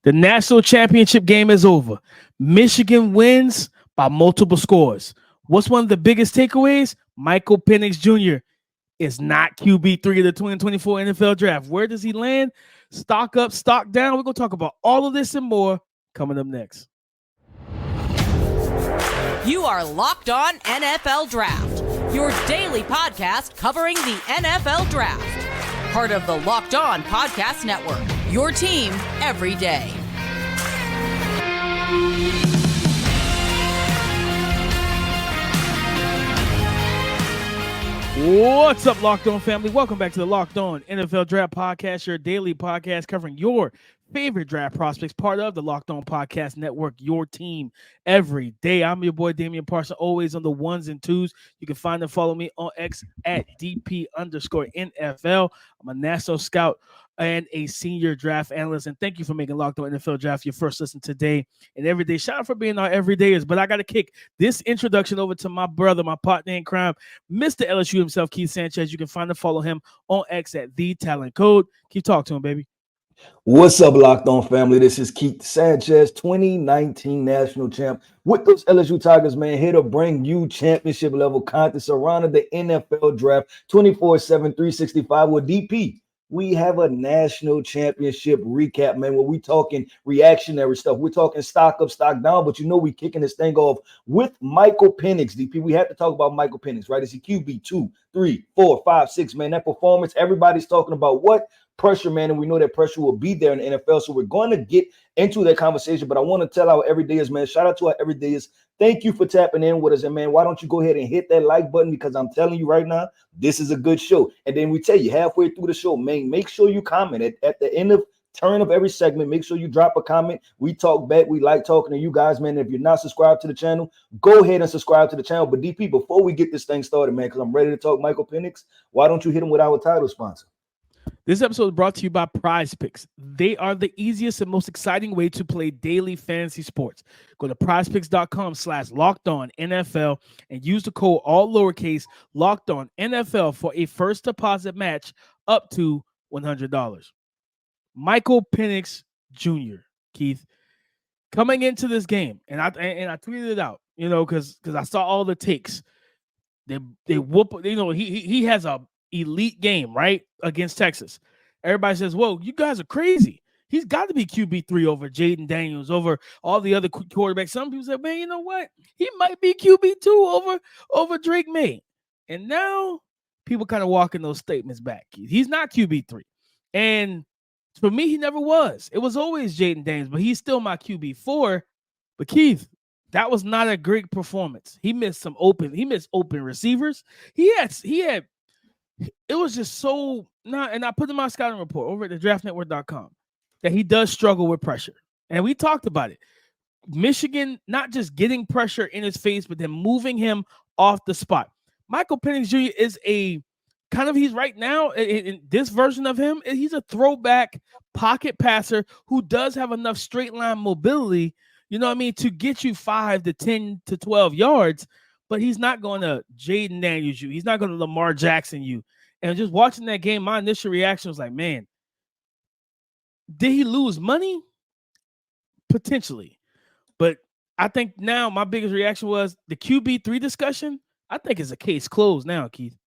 The national championship game is over. Michigan wins by multiple scores. What's one of the biggest takeaways? Michael Penix Jr. is not QB3 of the 2024 NFL Draft. Where does he land? Stock up, stock down. We're going to talk about all of this and more coming up next. You are Locked On NFL Draft, your daily podcast covering the NFL Draft. Part of the Locked On Podcast Network, your team every day. What's up, Locked On family? Welcome back to the Locked On NFL Draft Podcast, your daily podcast covering your favorite draft prospects, part of the Locked On Podcast Network, your team every day. I'm your boy, Damian Parson, always on the ones and twos. You can find and follow me on X at DP_NFL. I'm a national scout and a senior draft analyst. And thank you for making Locked On NFL Draft your first listen today and every day. Shout out for being our everydayers. But I got to kick this introduction over to my brother, my partner in crime, Mr. LSU himself, Keith Sanchez. You can find and follow him on X at The Talent Code. Keep talking to him, baby. What's up, Locked On family? This is Keith Sanchez, 2019 national champ with those LSU Tigers, man, here to bring you championship level content surrounding the NFL Draft 24/7, 365 with DP. We have a national championship recap, man, where we talking reactionary stuff. We're talking stock up, stock down, but you know we kicking this thing off with Michael Penix, DP. We have to talk about Michael Penix, right? Is he QB 2, 3, 4, 5, 6, man? That performance, everybody's talking about what? Pressure, man, and we know that pressure will be there in the NFL, so we're going to get into that conversation, but I want to tell our everydayers, man, shout out to our everydayers. Thank you for tapping in with us, and man, why don't you go ahead and hit that like button, because I'm telling you right now, this is a good show. And then we tell you halfway through the show, man, make sure you comment at the end of turn of every segment. Make sure you drop a comment. We talk back. We like talking to you guys, man. If you're not subscribed to the channel, go ahead and subscribe to the channel. But DP, before we get this thing started, man, because I'm ready to talk Michael Penix, why don't you hit him with our title sponsor? This episode is brought to you by Prize Picks. They are the easiest and most exciting way to play daily fantasy sports. Go to prizepicks.com/LockedOnNFL and use the code all lowercase LockedOnNFL for a first deposit match up to $100. Michael Penix Jr., Keith, coming into this game, and I tweeted it out, you know, because I saw all the takes. They whoop, you know, he has a elite game, right, against Texas. Everybody says, whoa, you guys are crazy. He's got to be QB3 over Jayden Daniels, over all the other quarterbacks. Some people say, man, you know what? He might be QB2 over Drake Maye. And now people kind of walking those statements back. He's not QB3. And for me, he never was. It was always Jayden Daniels, but he's still my QB4. But Keith, that was not a great performance. He missed open receivers. He had it was just so not, and I put in my scouting report over at the draftnetwork.com that he does struggle with pressure. And we talked about it. Michigan not just getting pressure in his face, but then moving him off the spot. Michael Penix Jr. is a kind of, he's right now in this version of him, he's a throwback pocket passer who does have enough straight line mobility, you know what I mean, to get you 5 to 10 to 12 yards. But he's not going to Jayden Daniels you. He's not going to Lamar Jackson you. And just watching that game, my initial reaction was like, man, did he lose money? Potentially. But I think now my biggest reaction was the QB3 discussion. I think it's a case closed now, Keith.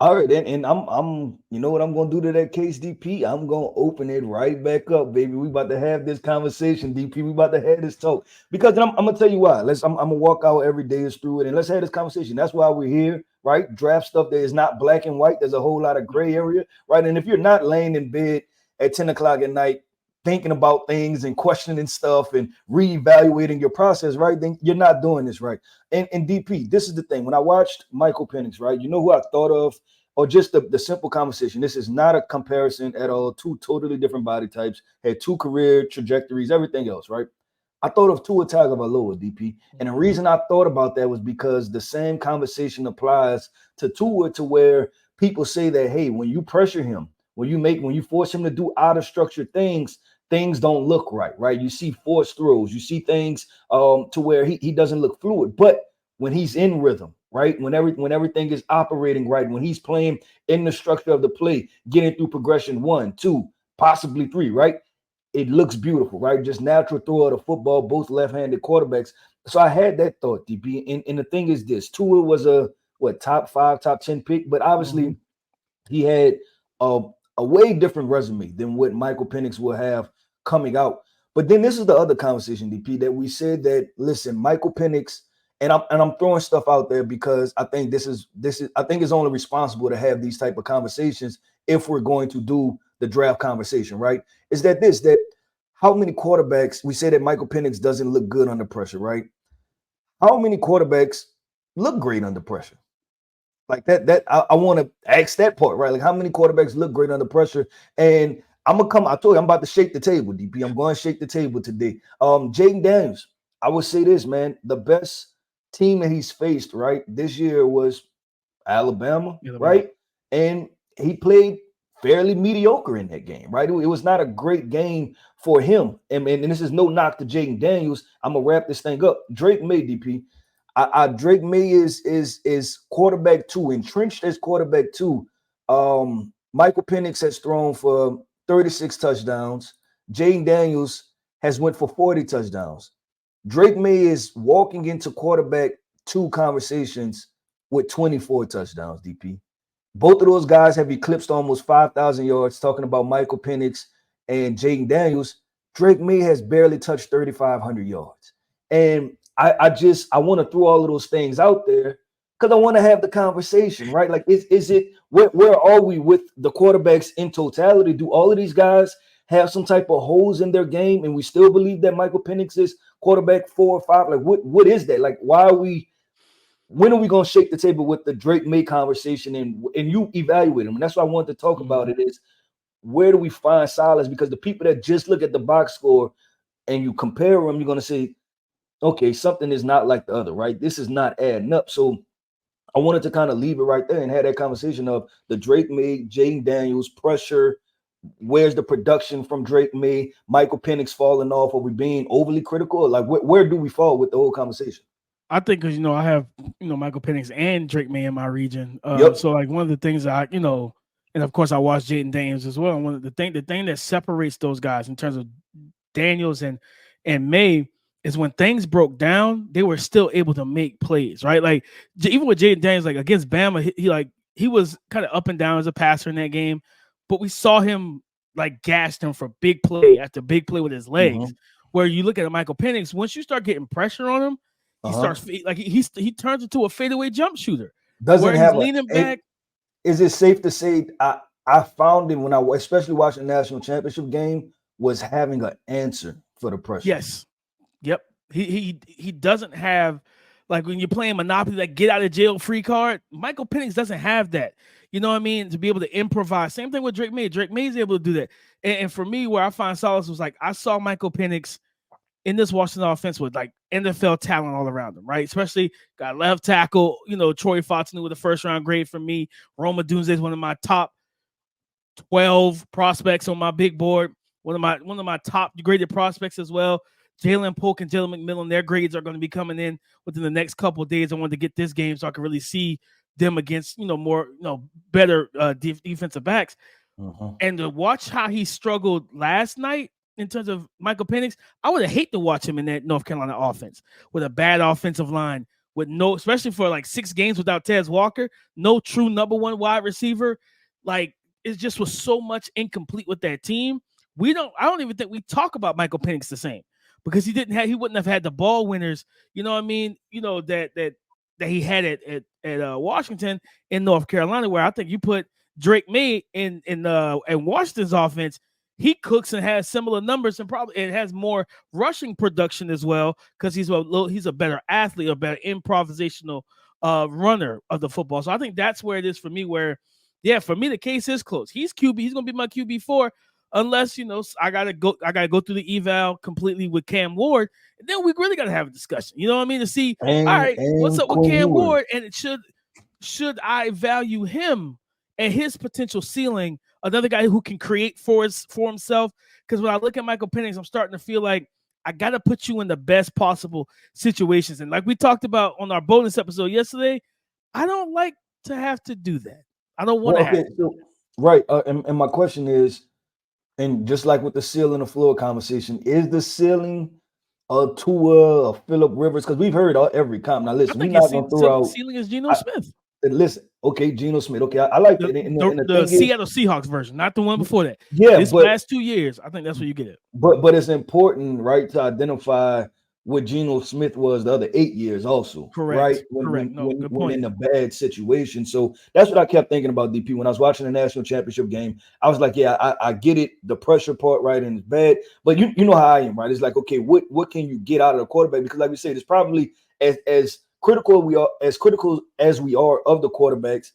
All right, and I'm you know what I'm gonna do to that case, DP? I'm gonna open it right back up, baby. We about to have this conversation, DP. We about to have this talk, because I'm gonna tell you why. I'm gonna walk out every day is through it, and let's have this conversation. That's why we're here, right? Draft stuff that is not black and white. There's a whole lot of gray area, right? And if you're not laying in bed at 10 o'clock at night thinking about things and questioning stuff and reevaluating your process, right, then you're not doing this right. And DP, this is the thing. When I watched Michael Penix, right, you know who I thought of, or just the simple conversation. This is not a comparison at all. Two totally different body types, had two career trajectories, everything else, right? I thought of Tua Tagovailoa, DP. And the reason I thought about that was because the same conversation applies to Tua, to where people say that, hey, when you pressure him, when you force him to do out of structure things don't look right? You see forced throws, you see things to where he doesn't look fluid. But when he's in rhythm, right, when everything is operating right, when he's playing in the structure of the play, getting through progression 1, 2, possibly 3, right, it looks beautiful, right? Just natural throw of the football, both left-handed quarterbacks. So I had that thought, DP. And the thing is this: Tua was a top 5, top 10 pick, but obviously he had a way different resume than what Michael Penix will have coming out. But then this is the other conversation, DP, that we said that listen, Michael Penix, and I'm throwing stuff out there because I think this is I think it's only responsible to have these type of conversations if we're going to do the draft conversation, right? Is that how many quarterbacks we say that Michael Penix doesn't look good under pressure, right? How many quarterbacks look great under pressure? Like that I want to ask that part, right? Like how many quarterbacks look great under pressure? And I told you I'm about to shake the table, DP. I'm going to shake the table today. Jayden Daniels, I would say this, man, the best team that he's faced, right, this year was Alabama, right? And he played fairly mediocre in that game, right? It was not a great game for him. And this is no knock to Jayden Daniels. I'm gonna wrap this thing up. Drake Maye, DP. Drake Maye is quarterback 2, entrenched as quarterback 2. Michael Penix has thrown for 36 touchdowns. Jayden Daniels has went for 40 touchdowns. Drake Maye is walking into quarterback 2 conversations with 24 touchdowns, DP. Both of those guys have eclipsed almost 5,000 yards, talking about Michael Penix and Jayden Daniels. Drake Maye has barely touched 3,500 yards. And I want to throw all of those things out there because I want to have the conversation, right? Like, is it where are we with the quarterbacks in totality? Do all of these guys have some type of holes in their game, and we still believe that Michael Penix is quarterback 4 or 5? Like, what is that? Like, when are we going to shake the table with the Drake Maye conversation and you evaluate them? And that's why I wanted to talk about it is where do we find solace? Because the people that just look at the box score and you compare them, you're going to say, okay, something is not like the other, right? This is not adding up. So I wanted to kind of leave it right there and have that conversation of the Drake Maye, Jayden Daniels, pressure. Where's the production from Drake Maye, Michael Penix falling off? Are we being overly critical? Like, where do we fall with the whole conversation? I think because I have Michael Penix and Drake Maye in my region. So like one of the things and of course I watched Jayden Daniels as well. And one of the thing that separates those guys in terms of Daniels and Maye is when things broke down, they were still able to make plays, right? Like even with Jayden Daniels, like against Bama, he was kind of up and down as a passer in that game, but we saw him like gashed him for big play after big play with his legs. Where you look at Michael Penix, once you start getting pressure on him, he starts like he turns into a fadeaway jump shooter. Doesn't have leaning back. Is it safe to say I found him when I especially watching the national championship game was having an answer for the pressure? Yes. Yep. He doesn't have, like when you're playing Monopoly, like get out of jail free card. Michael Penix doesn't have that. You know what I mean? To be able to improvise. Same thing with Drake Maye. Drake Maye is able to do that. And for me, where I find solace was like I saw Michael Penix in this Washington offense with like NFL talent all around him, right? Especially got left tackle, Troy Fautanu with a first-round grade for me. Roma Dunze is one of my top 12 prospects on my big board. One of my top graded prospects as well. Jalen Polk and Jalen McMillan, their grades are going to be coming in within the next couple of days. I wanted to get this game so I can really see them against, more, better defensive backs. And to watch how he struggled last night in terms of Michael Penix, I would have hated to watch him in that North Carolina offense with a bad offensive line, with especially for like 6 games without Tez Walker, no true number 1 wide receiver. Like it just was so much incomplete with that team. I don't even think we talk about Michael Penix the same because he wouldn't have had the ball winners, that he had at Washington in North Carolina, where I think you put Drake Maye in Washington's offense, he cooks and has similar numbers and probably it has more rushing production as well because he's a better athlete, a better improvisational runner of the football. So I think that's where it is for me. Where, for me the case is close. He's QB. He's gonna be my QB4 unless I gotta go through the eval completely with Cam Ward, and then we really gotta have a discussion. You know what I mean? To see what's up with Cam Ward, and it should I value him and his potential ceiling, another guy who can create for himself. Because when I look at Michael Penix, I'm starting to feel like I got to put you in the best possible situations. And like we talked about on our bonus episode yesterday, I don't like to have to do that. I don't want to have to. Right. And my question is, And just like with the ceiling and floor conversation, is the ceiling a Tua, a Phillip Rivers? Because we've heard every comment. Now, I listen, we're think his not going to throw out. ceiling is Geno Smith. Listen, okay, Geno Smith. Okay, I like The, that. And the, the the thing is, Seattle Seahawks version, not the one before that. yeah, This but last 2 years, I think that's where you get it. but it's important, right, to identify what Geno Smith was the other 8 years also, right? Correct. No, good When point. in a bad situation. So that's what I kept thinking about, DP. When I was watching the national championship game, I was like, yeah, I get it, the pressure part, right, and it's bad. But you know how I am, right? It's like, okay, what can you get out of the quarterback? Because like we said, it's probably as critical as we are of the quarterbacks.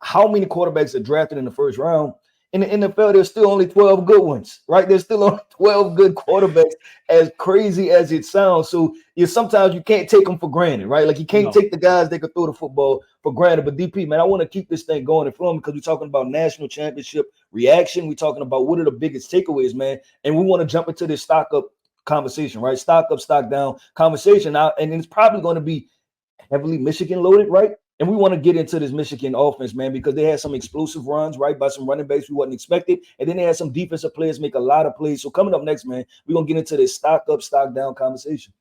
How many quarterbacks are drafted in the first round? In the NFL, there's still only 12 good ones, right? There's still only 12 good quarterbacks, as crazy as it sounds. So sometimes you can't take them for granted, right? Like you can't take the guys that can throw the football for granted. But DP, man, I want to keep this thing going and flowing because we're talking about national championship reaction. We're talking about what are the biggest takeaways, man. And we want to jump into this stock up conversation, right? Stock up, stock down conversation now. And it's probably going to be heavily Michigan loaded, right? And we want to get into this Michigan offense, man, because they had some explosive runs, right, by some running backs we wasn't expected. And then they had some defensive players make a lot of plays. So coming up next, man, we're going to get into this stock up, stock down conversation.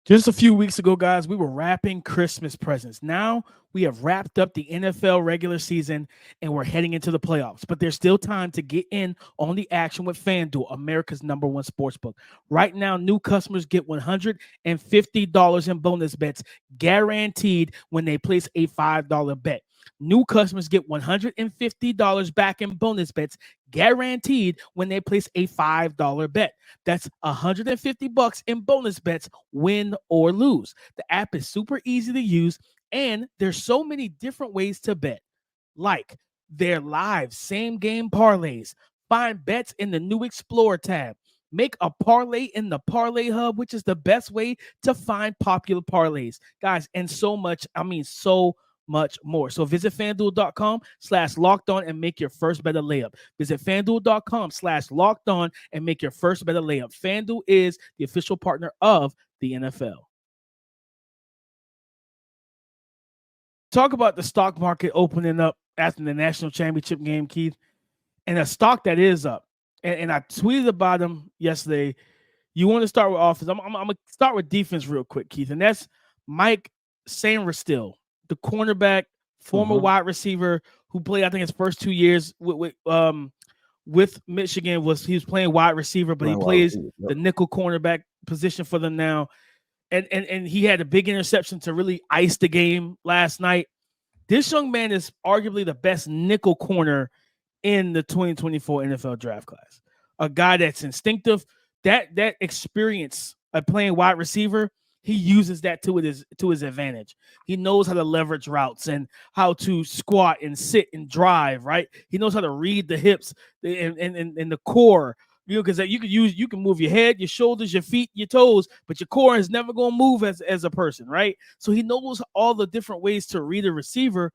Just a few weeks ago, guys, we were wrapping Christmas presents. Now we have wrapped up the NFL regular season and we're heading into the playoffs. But there's still time to get in on the action with FanDuel, America's #1 sportsbook. Right now, new customers get $150 in bonus bets guaranteed when they place a $5 bet. New customers get $150 back in bonus bets guaranteed when they place a $5 bet. That's $150 in bonus bets, win or lose. The app is super easy to use, and there's so many different ways to bet, like their live same game parlays. Find bets in the new Explore tab. Make a parlay in the Parlay Hub, which is the best way to find popular parlays, guys, and so much more. So visit FanDuel.com/lockedon and make your first bet a layup. Visit FanDuel.com/lockedon and make your first bet a layup. FanDuel is the official partner of the NFL. Talk about the stock market opening up after the national championship game, Keith, and a stock that is up. And I tweeted about him yesterday. You want to start with offense? I'm going to start with defense real quick, Keith, and that's Mike Sainristil, the cornerback, former wide receiver who played, I think, his first 2 years with Michigan. He was playing wide receiver, but he plays the nickel cornerback position for them now. And he had a big interception to really ice the game last night. This young man is arguably the best nickel corner in the 2024 NFL draft class. A guy that's instinctive, that experience of playing wide receiver, he uses that to his advantage. He knows how to leverage routes and how to squat and sit and drive, right? He knows how to read the hips and the core, because you can move your head, your shoulders, your feet, your toes, but your core is never going to move as a person, right? So he knows all the different ways to read a receiver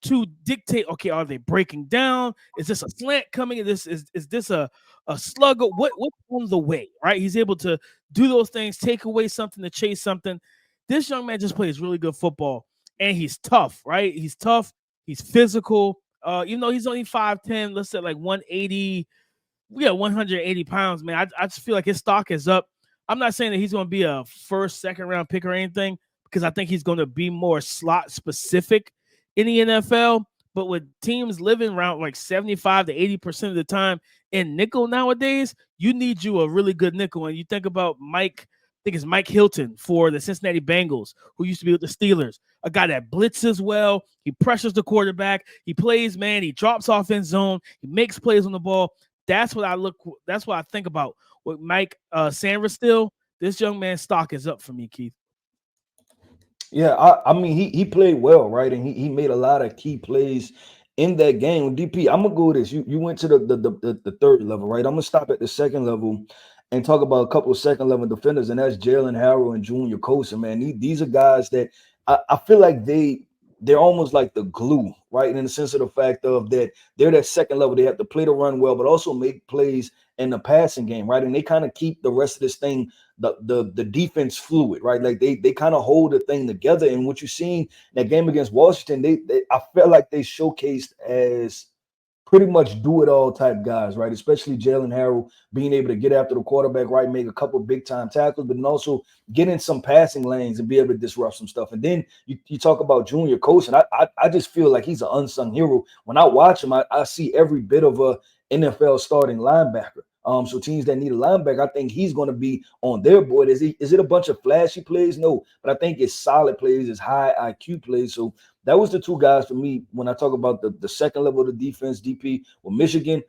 to dictate, okay, are they breaking down? Is this a slant coming? Is this a slugger? What's on the way, right? He's able to do those things, take away something to chase something. This young man just plays really good football, and he's tough, right? He's tough. He's physical. Even though he's only 5'10", let's say like 180, 180 pounds, man. I just feel like his stock is up. I'm not saying that he's going to be a first, second round pick or anything, because I think he's going to be more slot specific in the NFL, but with teams living around like 75 to 80% of the time in nickel nowadays, you need you a really good nickel. And you think about Mike Hilton for the Cincinnati Bengals, who used to be with the Steelers, a guy that blitzes well. He pressures the quarterback. He plays, man. He drops off in zone. He makes plays on the ball. That's what I think about with Mike Sainristil. This young man's stock is up for me, Keith. Yeah, I mean, he played well, right? And he made a lot of key plays in that game. DP, I'm gonna go with this. You went to the third level, right? I'm gonna stop at the second level and talk about a couple of second level defenders, and that's Jalen Harrell and Junior Kosa. Man, these are guys that I feel like they're almost like the glue, right? In the sense of the fact of that they're that second level. They have to play the run well, but also make plays in the passing game, right? And they kind of keep the rest of this thing, the defense fluid, right? Like they kind of hold the thing together. And what you seen in that game against Washington, I felt like they showcased as pretty much do it all type guys, right? Especially Jalen Harrell being able to get after the quarterback, right? Make a couple big time tackles, but then also get in some passing lanes and be able to disrupt some stuff. And then you talk about Junior Colson. I just feel like he's an unsung hero. When I watch him, I see every bit of a NFL starting linebacker. So teams that need a linebacker, I think he's going to be on their board. Is it a bunch of flashy plays? No, but I think it's solid plays, it's high IQ plays. So that was the two guys for me when I talk about the second level of the defense, DP with Michigan.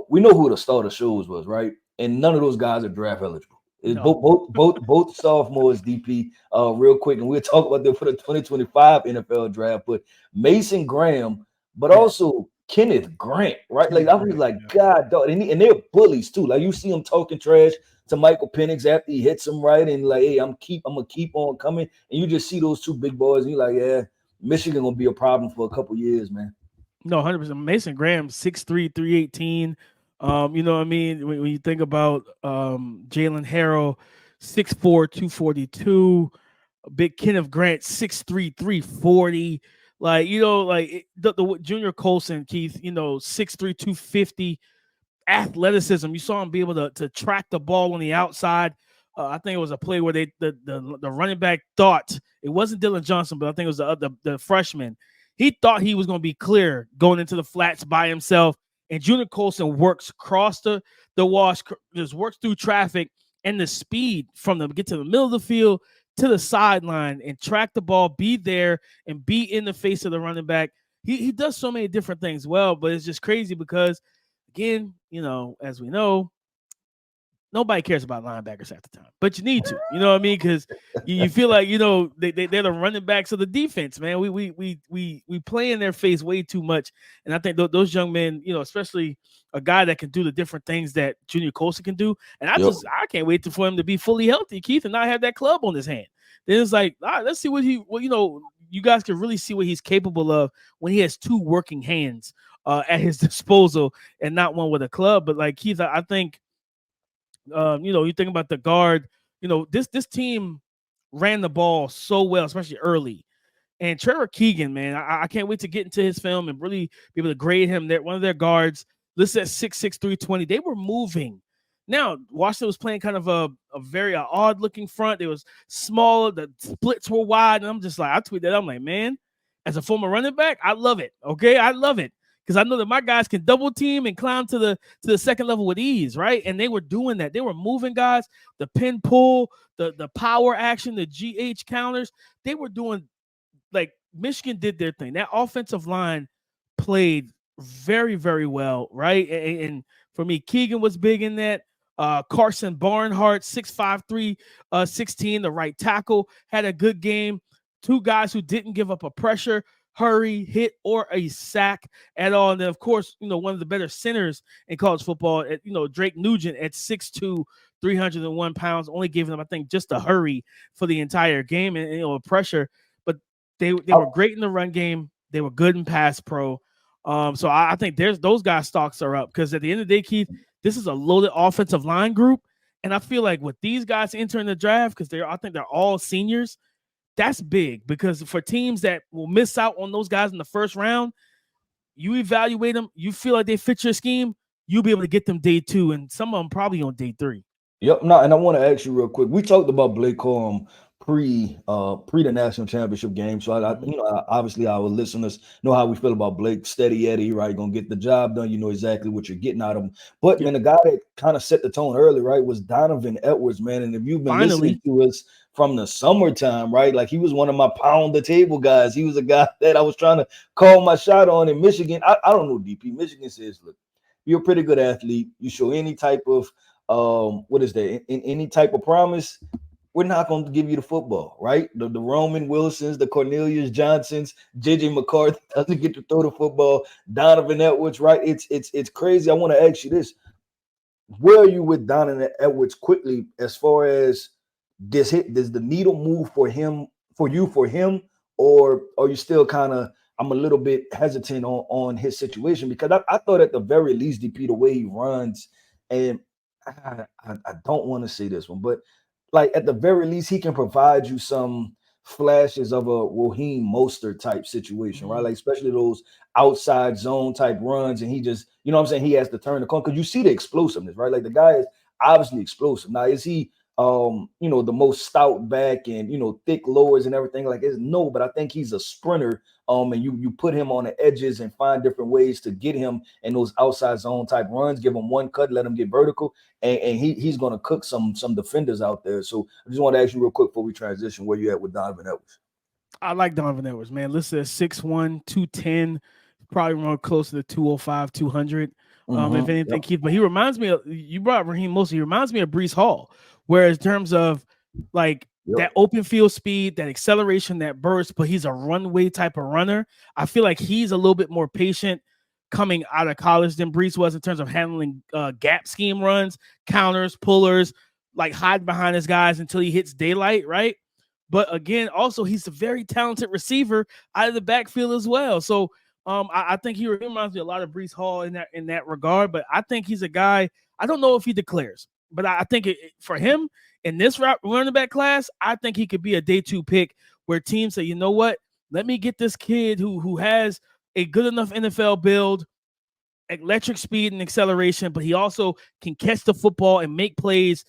We know who the starter shows was, right? And none of those guys are draft eligible. It's No. both sophomores, DP, real quick, and we'll talk about them for the 2025 NFL draft. But Mason Graham, but also Kenneth Grant, right? Like I was like, God, dog, and they're bullies too. Like you see them talking trash to Michael Penix after he hits him right, and like, hey, I'm gonna keep on coming. And you just see those two big boys, and you're like, yeah, Michigan gonna be a problem for a couple years, man. No, 100%. Mason Graham, 6'3", 318. You know what I mean? When you think about Jalen Harrell, 6'4", 242. Big Kenneth Grant, 6'3", 340. Like, you know, like the Junior Colson, Keith, you know, 6'3", 250. Athleticism. You saw him be able to track the ball on the outside. I think it was a play where the running back thought it wasn't Dylan Johnson, but I think it was the freshman. He thought he was going to be clear going into the flats by himself. And Junior Colson works across the wash, just works through traffic and the speed from them get to the middle of the field to the sideline and track the ball, be there and be in the face of the running back. He does so many different things well, but it's just crazy because, again, you know, as we know, nobody cares about linebackers at the time, but you need to, you know what I mean? Because you feel like, you know, they're the running backs of the defense, man. We play in their face way too much, and I think those young men, you know, especially a guy that can do the different things that Junior Colson can do, and I can't wait for him to be fully healthy, Keith, and not have that club on his hand. Then it's like, all right, let's see what you know, you guys can really see what he's capable of when he has two working hands at his disposal and not one with a club. But like Keith, I think. You know, you think about the guard, you know, this team ran the ball so well, especially early. And Trevor Keegan, man, I can't wait to get into his film and really be able to grade him. That one of their guards listed at 6'6", 320. They were moving. Now, Washington was playing kind of a very odd looking front. They was smaller, the splits were wide. And I'm just like, I tweeted that. I'm like, man, as a former running back, I love it. Okay, I love it. Because I know that my guys can double team and climb to the second level with ease, right? And they were doing that. They were moving guys, the pin pull, the power action, the GH counters. They were doing, like, Michigan did their thing. That offensive line played very, very well, right? And for me, Keegan was big in that. Carson Barnhart, 6'5", 316, the right tackle, had a good game. Two guys who didn't give up a pressure, hurry, hit, or a sack at all. And then, of course, you know, one of the better centers in college football, you know, Drake Nugent at 6'2", 301 pounds, only giving them, I think, just a hurry for the entire game and you know, pressure. But they were great in the run game. They were good in pass pro. So I think those guys' stocks are up because at the end of the day, Keith, this is a loaded offensive line group. And I feel like with these guys entering the draft, because I think they're all seniors, that's big because for teams that will miss out on those guys in the first round, you evaluate them, you feel like they fit your scheme, you'll be able to get them day 2, and some of them probably on day 3. Yep. No, and I want to ask you real quick. We talked about Blake Corum pre the national championship game. So you know, obviously our listeners know how we feel about Blake. Steady Eddie, right? Gonna get the job done. You know exactly what you're getting out of him. But man, the guy that kind of set the tone early, right, was Donovan Edwards, man. And if you've been listening to us from the summertime, right, like he was one of my pound the table guys. He was a guy that I was trying to call my shot on in Michigan. I don't know, DP. Michigan says, look, you're a pretty good athlete. You show any type of what is that? In any type of promise, we're not going to give you the football, right? The Roman Wilsons, the Cornelius Johnsons, JJ McCarthy doesn't get to throw the football. Donovan Edwards, right? It's crazy. I want to ask you this: where are you with Donovan Edwards quickly as far as does the needle move for him, or are you still kind of? I'm a little bit hesitant on his situation because I thought at the very least, DP, the way he runs, and I don't want to say this one, but like at the very least, he can provide you some flashes of a Raheem Mostert type situation, right? Mhm. Like especially those outside zone type runs, and he just, you know what I'm saying, he has to turn the corner because you see the explosiveness, right? Like the guy is obviously explosive. Now, is he the most stout back and thick lowers and everything like this? No, but I think he's a sprinter. And you put him on the edges and find different ways to get him in those outside zone type runs, give him one cut, let him get vertical, and he's gonna cook some defenders out there. So I just want to ask you real quick before we transition, where you at with Donovan Edwards? I like Donovan Edwards, man. Listed at 6'1", 210, probably more closer to 205, 200. If anything, Yep. Keith. But he reminds me of, you brought Raheem Mostert. He reminds me of Breece Hall, whereas in terms of like that open field speed, that acceleration, that burst, but he's a runway type of runner. I feel like he's a little bit more patient coming out of college than Breece was in terms of handling gap scheme runs, counters, pullers, like hide behind his guys until he hits daylight, right? But again, also he's a very talented receiver out of the backfield as well. So I think he reminds me a lot of Breece Hall in that regard. But I think he's a guy. I don't know if he declares, but I think for him in this running back class, I think he could be a day 2 pick where teams say, you know what, let me get this kid who has a good enough NFL build, electric speed and acceleration, but he also can catch the football and make plays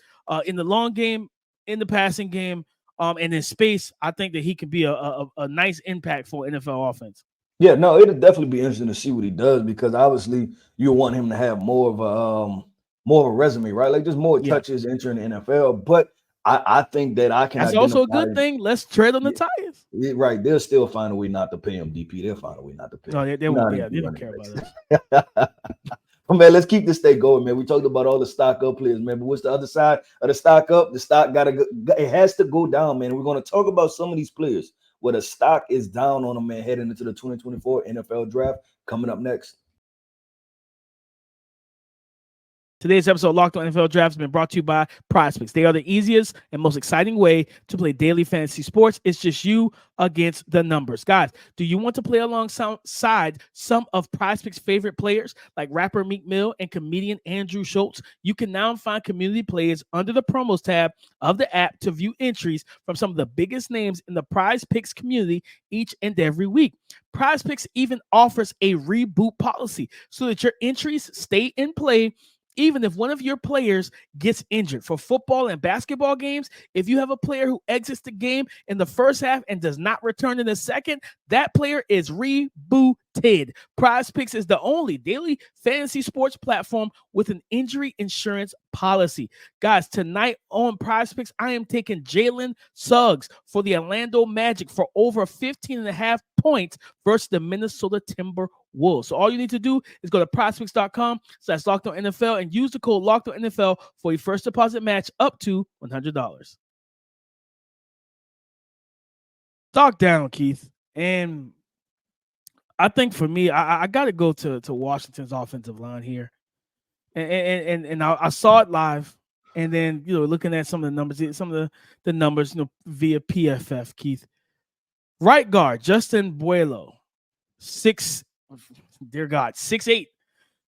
in the long game, in the passing game, and in space. I think that he could be a nice impact for NFL offense. Yeah, no, it'll definitely be interesting to see what he does because obviously you want him to have more of a resume, right? Like just more touches entering the NFL. But I think that I can. That's also a good thing. Let's tread on the tires. Right, they'll still find a way not to pay him. DP, they'll find a way not to pay him. No, they won't. Yeah, they don't care about that. Well, man, let's keep this thing going, man. We talked about all the stock up players, man. But what's the other side of the stock up? The stock it has to go down, man. We're going to talk about some of these players where the stock is down on them, man, heading into the 2024 NFL draft coming up next. Today's episode of Locked On NFL Draft has been brought to you by PrizePicks. They are the easiest and most exciting way to play daily fantasy sports. It's just you against the numbers. Guys, do you want to play alongside some of PrizePicks' favorite players like rapper Meek Mill and comedian Andrew Schultz? You can now find community players under the promos tab of the app to view entries from some of the biggest names in the PrizePicks community each and every week. PrizePicks even offers a reboot policy so that your entries stay in play even if one of your players gets injured. For football and basketball games, if you have a player who exits the game in the first half and does not return in the second, that player is rebooted. PrizePicks is the only daily fantasy sports platform with an injury insurance policy. Guys, tonight on PrizePicks, I am taking Jalen Suggs for the Orlando Magic for over 15.5 points versus the Minnesota Timberwolves. So all you need to do is go to prizepicks.com/LockedOnNFL and use the code LockedOnNFL for your first deposit match up to $100. Talk down, Keith. And I think for me, I got to go to Washington's offensive line here. And I saw it live. And then, looking at some of the numbers, via PFF, Keith. Right guard, Justin Buelo, 6'8",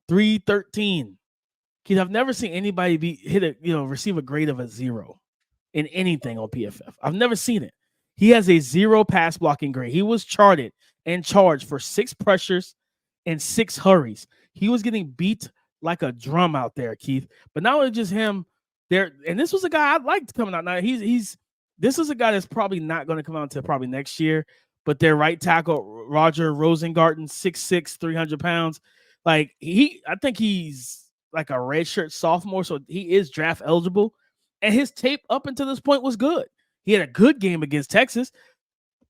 313. Keith, I've never seen anybody receive a grade of a 0 in anything on PFF. I've never seen it. He has a 0 pass blocking grade. He was charted and charged for 6 pressures and 6 hurries. He was getting beat like a drum out there, Keith. But not only just him, and this was a guy I liked coming out. Now this is a guy that's probably not going to come out until probably next year. But their right tackle, Roger Rosengarten, 6'6", 300 pounds. I think he's like a redshirt sophomore, so he is draft eligible. And his tape up until this point was good. He had a good game against Texas.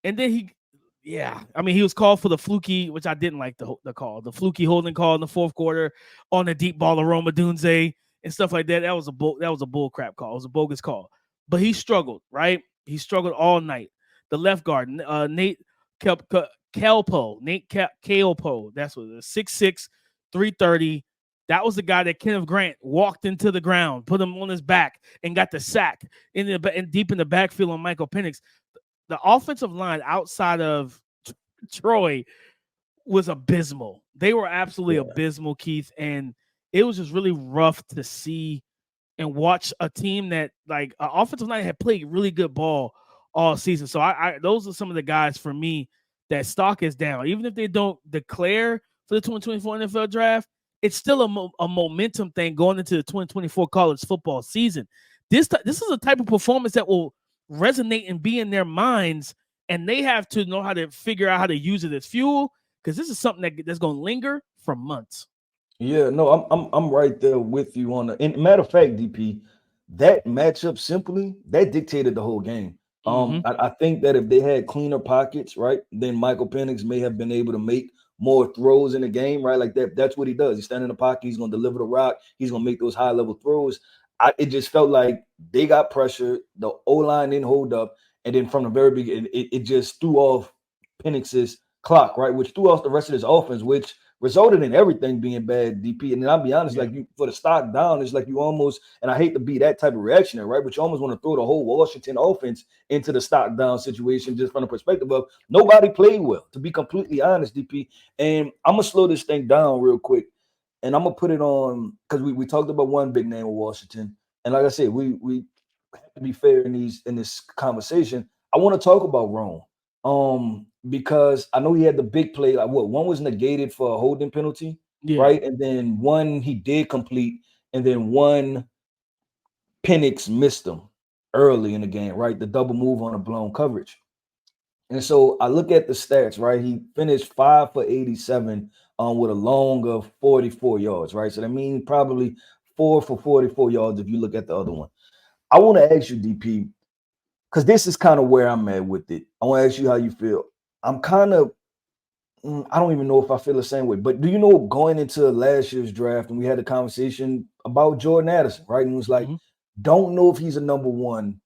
And then he was called for the fluky, which I didn't like the call. The fluky holding call in the fourth quarter on the deep ball of Roma Dunze and stuff like that. That was a bull crap call. It was a bogus call. But he struggled, right? He struggled all night. The left guard, Nate Kalpo. That's what it is. 6'6", 330. That was the guy that Kenneth Grant walked into the ground, put him on his back, and got the sack and deep in the backfield on Michael Penix. The offensive line outside of Troy was abysmal. They were absolutely abysmal, Keith. And it was just really rough to see and watch a team that, like, offensive line had played really good ball all season. So I those are some of the guys for me that stock is down. Even if they don't declare for the 2024 NFL draft, it's still a momentum thing going into the 2024 college football season. This is a type of performance that will resonate and be in their minds, and they have to know how to figure out how to use it as fuel, because this is something that's going to linger for months. Yeah, no, I'm right there with you on the. And matter of fact, DP, that matchup simply that dictated the whole game. I think that if they had cleaner pockets, right, then Michael Penix may have been able to make more throws in the game, right? Like that's what he does. He's standing in the pocket, he's gonna deliver the rock, he's gonna make those high level throws. It just felt like they got pressure, the O-line didn't hold up, and then from the very beginning, it just threw off Penix's clock, right? Which threw off the rest of his offense, which resulted in everything being bad, DP. And then I'll be honest, like you for the stock down, it's like you almost, and I hate to be that type of reactionary, right? But you almost want to throw the whole Washington offense into the stock down situation, just from the perspective of nobody played well, to be completely honest, DP. And I'm gonna slow this thing down real quick, and I'm gonna put it on because we talked about one big name of Washington, and like I said, we have to be fair in this conversation. I want to talk about Rome. Because I know he had the big play, like one was negated for a holding penalty, right? And then one he did complete, and then one Penix missed him early in the game, right? The double move on a blown coverage. And so I look at the stats, right? He finished 5 for 87 with a long of 44 yards, right? So that means probably 4 for 44 yards if you look at the other one. I want to ask you, DP, because this is kind of where I'm at with it. I want to ask you how you feel. I'm kind of, I don't even know if I feel the same way, but do you know going into last year's draft and we had a conversation about Jordan Addison, right? And it was like, don't know if he's a number one,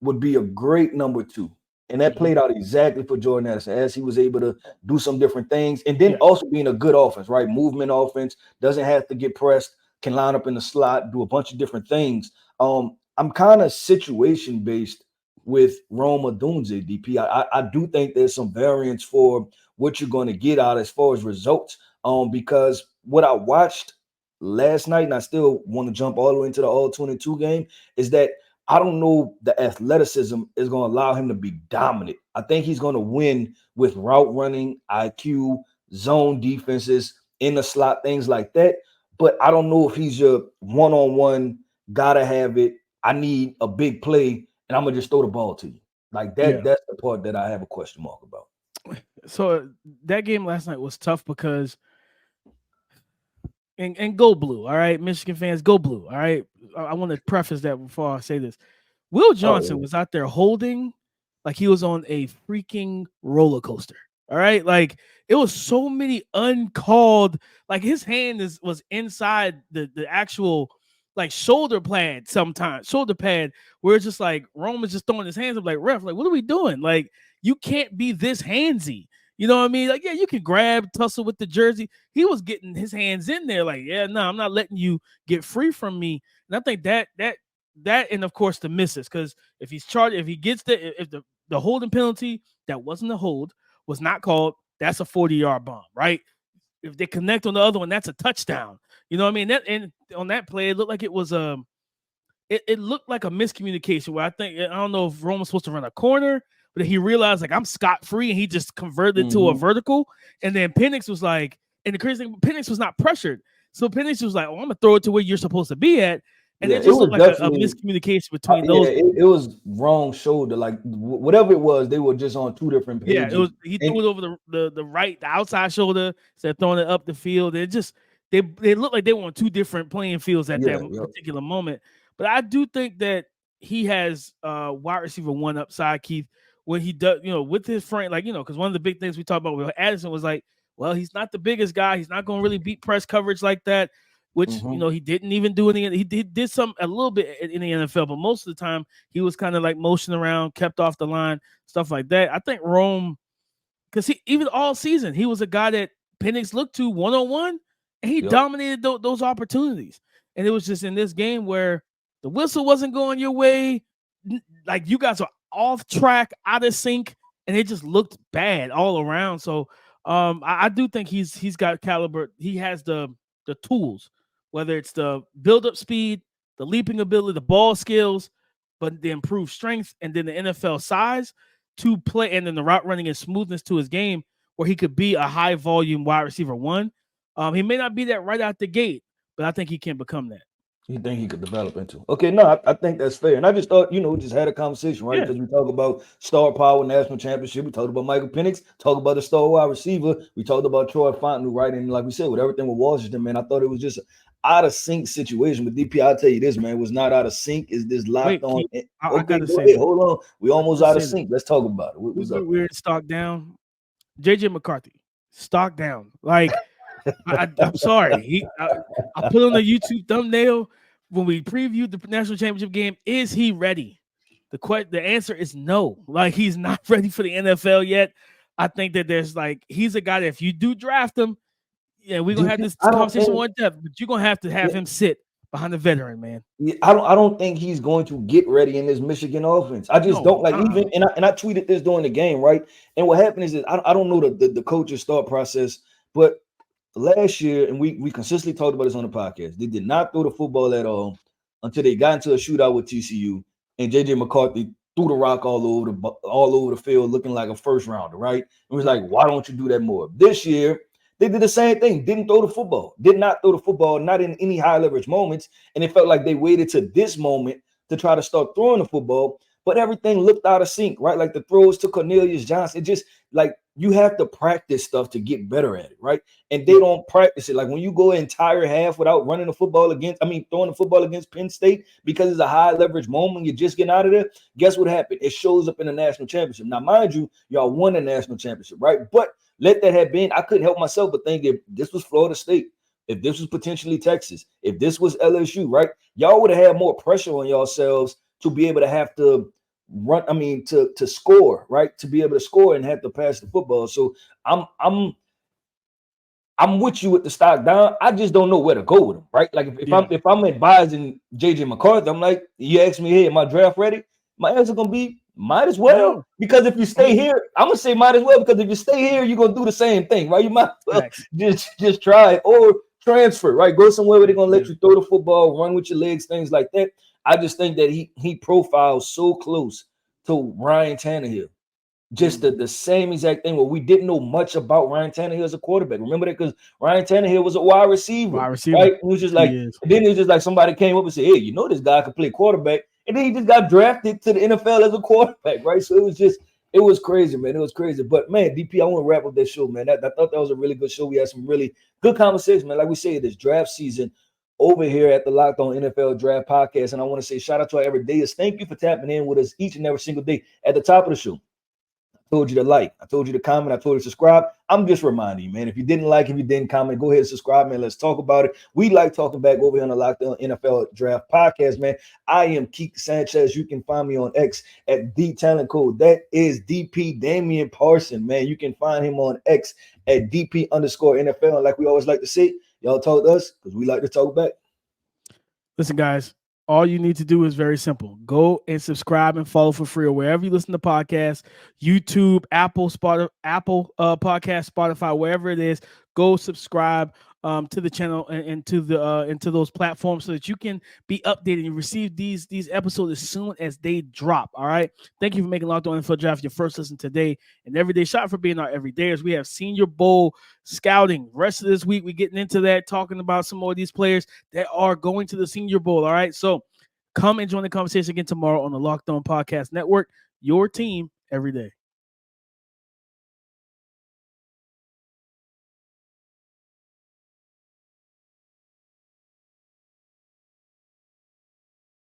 would be a great number two. And that played out exactly for Jordan Addison as he was able to do some different things. And then also being a good offense, right? Movement offense, doesn't have to get pressed, can line up in the slot, do a bunch of different things. I'm kind of situation based with Rome Odunze, DP. I do think there's some variance for what you're going to get out as far as results. Because what I watched last night, and I still want to jump all the way into the All-22 game, is that I don't know the athleticism is going to allow him to be dominant. I think he's going to win with route running, IQ, zone defenses, in the slot, things like that. But I don't know if he's your one-on-one, gotta have it, I need a big play, and I'm gonna just throw the ball to you. Like that, that's the part that I have a question mark about. So that game last night was tough because and go blue, all right, Michigan fans, go blue, all right. I want to preface that before I say this. Will Johnson was out there holding like he was on a freaking roller coaster. All right, like it was so many uncalled, like his hand was inside the actual like shoulder pad, where it's just like Roman's just throwing his hands up like, ref, like, what are we doing? Like, you can't be this handsy. You know what I mean? Like, yeah, you can grab, tussle with the jersey. He was getting his hands in there, like, yeah, no, I'm not letting you get free from me. And I think that and of course the misses, because if he's charged, if he gets if the holding penalty that wasn't a hold was not called, that's a 40-yard bomb, right? If they connect on the other one, that's a touchdown. You know what I mean? That, and on that play, it looked like it was it looked like a miscommunication where I don't know if Rome was supposed to run a corner, but he realized like I'm scot-free and he just converted to a vertical. And then Penix was like, and the crazy thing, Penix was not pressured. So Penix was like, oh, I'm gonna throw it to where you're supposed to be at. And it just looked like a miscommunication between those. It was wrong shoulder, like whatever it was, they were just on two different pages. Yeah, it was. He threw it over the outside shoulder, instead throwing it up the field. It just they looked like they were on two different playing fields at that particular moment. But I do think that he has wide receiver one upside, Keith, when he does, with his frame, like, because one of the big things we talked about with Addison was like, well, he's not the biggest guy. He's not going to really beat press coverage like that. Which, he didn't even do anything. He did a little bit in the NFL, but most of the time he was kind of like motioning around, kept off the line, stuff like that. I think Rome, because even all season, he was a guy that Penix looked to one-on-one, and he dominated those opportunities. And it was just in this game where the whistle wasn't going your way, like you guys are off track, out of sync, and it just looked bad all around. So I do think he's got caliber. He has the tools, whether it's the build-up speed, the leaping ability, the ball skills, but the improved strength and then the NFL size to play, and then the route running and smoothness to his game, where he could be a high volume wide receiver one. He may not be that right out the gate, but I think he can become that. You think he could develop into? Okay, no, I think that's fair. And I just thought, just had a conversation, right? Because we talk about star power, national championship. We talked about Michael Penix, talked about the star wide receiver. We talked about Troy Fontenot, right? And like we said, with everything with Washington, man, I thought it was just an out of sync situation. But DP, I'll tell you this, man, it was not out of sync. Is this locked on? I gotta say, hold on. We almost out of sync. Let's talk about it. What's up? We're stock down. JJ McCarthy, stock down. Like, I'm sorry. I put on the YouTube thumbnail when we previewed the national championship game. Is he ready? The answer is no. Like, he's not ready for the NFL yet. I think that he's a guy that if you do draft him, yeah, we're gonna have this conversation more in depth, but you're gonna have to have him sit behind the veteran, man. Yeah, I don't think he's going to get ready in this Michigan offense. I just don't even. And I tweeted this during the game, right? And what happened is that I don't know the coach's thought process, but last year, and we consistently talked about this on the podcast, they did not throw the football at all until they got into a shootout with TCU, and JJ McCarthy threw the rock all over the field, looking like a first rounder, right? It was like, why don't you do that more? This year, they did the same thing. Did not throw the football, not in any high leverage moments, and it felt like they waited to this moment to try to start throwing the football. But everything looked out of sync, right? Like the throws to Cornelius Johnson, it just like you have to practice stuff to get better at it, right? And they don't practice it. Like when you go an entire half without throwing the football against Penn State because it's a high leverage moment, you're just getting out of there. Guess what happened? It shows up in the national championship. Now, mind you, y'all won the national championship, right? But let that have been, I couldn't help myself but think if this was Florida State, if this was potentially Texas, if this was LSU, right? Y'all would have had more pressure on yourselves to be able to have to run, to score, right? To be able to score and have to pass the football. So I'm with you with the stock down. I just don't know where to go with him, right? Like if I'm advising JJ McCarthy, I'm like, you ask me, hey, am I draft ready? My answer gonna be might as well. Because if you stay here, I'm gonna say might as well, because if you stay here, you're gonna do the same thing, right? You might well just try it or transfer, right? Go somewhere where they're gonna let you throw the football, run with your legs, things like that. I just think that he profiles so close to Ryan Tannehill. Just the same exact thing where we didn't know much about Ryan Tannehill as a quarterback. Remember that? Because Ryan Tannehill was a wide receiver. Right? It was just like, and then it was just like somebody came up and said, hey, this guy could play quarterback. And then he just got drafted to the NFL as a quarterback, right? So it was crazy, man. It was crazy. But man, DP, I want to wrap up that show, man. I thought that was a really good show. We had some really good conversations, man. Like we say, this draft season over here at the Locked On NFL Draft Podcast. And I want to say shout out to our everydayers. Thank you for tapping in with us each and every single day. At the top of the show, I told you to like, I told you to comment, I told you to subscribe. I'm just reminding you, man, if you didn't like, if you didn't comment, go ahead and subscribe, man. Let's talk about it. We like talking back over here on the Locked On NFL Draft Podcast, man. I am Keith Sanchez. You can find me on X at The Talent Code. That is DP Damian Parson, man. You can find him on X at DP_NFL. And like we always like to say, y'all talk to us because we like to talk back. Listen, guys, all you need to do is very simple. Go and subscribe and follow for free or wherever you listen to podcasts, YouTube, Apple Podcast, Spotify, wherever it is. Go subscribe to the channel and to those platforms so that you can be updated and receive these episodes as soon as they drop. All right. Thank you for making Locked On NFL Draft your first listen today and everyday shot for being our everydayers. We have Senior Bowl scouting. Rest of this week, we're getting into that, talking about some more of these players that are going to the Senior Bowl. All right. So come and join the conversation again tomorrow on the Locked On Podcast Network, your team every day.